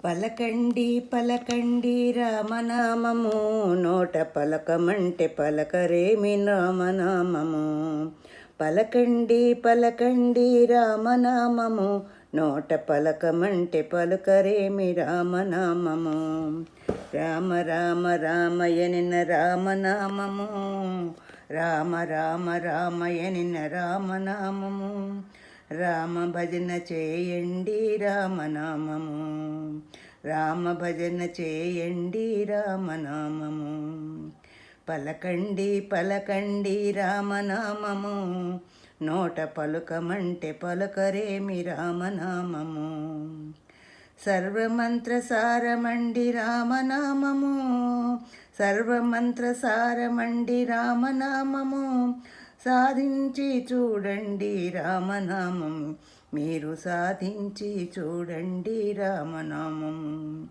పలకండి పలకండి రామనామము, నోట పలకమంటే పలకరేమి రామనామము. పలకండి పలకండి రామనామము, నోట పలకమంటే పలుకరేమి రామనామము. రామ రామ రామయనిన రామనామము, రామ రామ రామయనిన రామనామము. రామ భజన చేయండి రామనామము, రామ భజన చేయండి రామనామము. పలకండి పలకండి రామనామము, నోట పలుకమంటే పలుకరేమి రామనామము. సర్వమంత్రసారమండి రామనామము, సర్వమంత్రసారమండి రామనామము. సాధించి చూడండి రామనామం, మీరు సాధించి చూడండి రామనామం.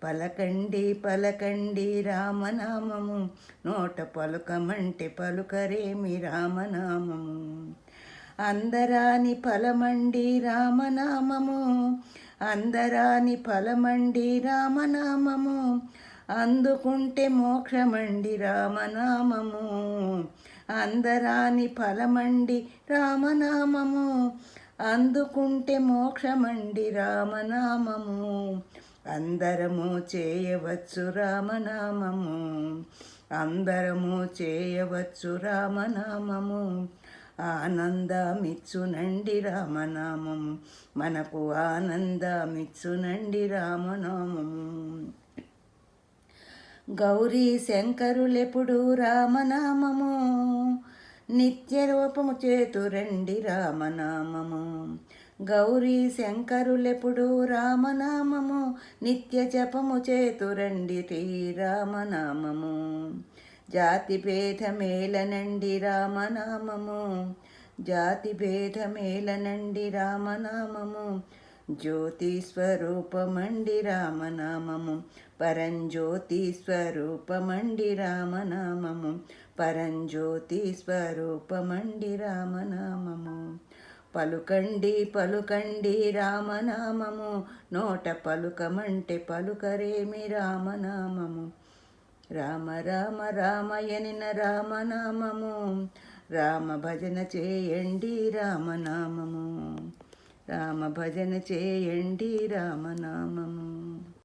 పలకండి పలకండి రామనామము, నోట పలుకమంటే పలుకరేమి రామనామము. అందరాని ఫలమండి రామనామము, అందరాని ఫలమండి రామనామము. అందుకుంటే మోక్షమండి రామనామము, అందరాని ఫలమండి రామనామము. అందుకుంటే మోక్షమండి రామనామము. అందరము చేయవచ్చు రామనామము, అందరము చేయవచ్చు రామనామము. ఆనందమిచ్చునండి రామనామము, మనకు ఆనందమిచ్చునండి రామనామము. గౌరీ శంకరులెప్పుడు రామనామము, నిత్య రూపము చేతురండి రామనామము. గౌరీ శంకరులెప్పుడు రామనామము, నిత్య జపము చేతురండి శ్రీరామనామము. జాతి భేదమేలనండి రామనామము, జాతి భేదమేలనండి రామనామము. జ్యోతి స్వరూపమండి రామనామము, పరంజ్యోతి స్వరూపమండి రామనామము, పరంజ్యోతి స్వరూపమండి రామనామము. పలుకండి పలుకండి రామనామము, నోట పలుకమంటే పలుకరేమి రామనామము. రామ రామ రామయనిన రామనామము, రామ భజన చేయండి రామనామము, రామ భజన చేయండి రామనామము.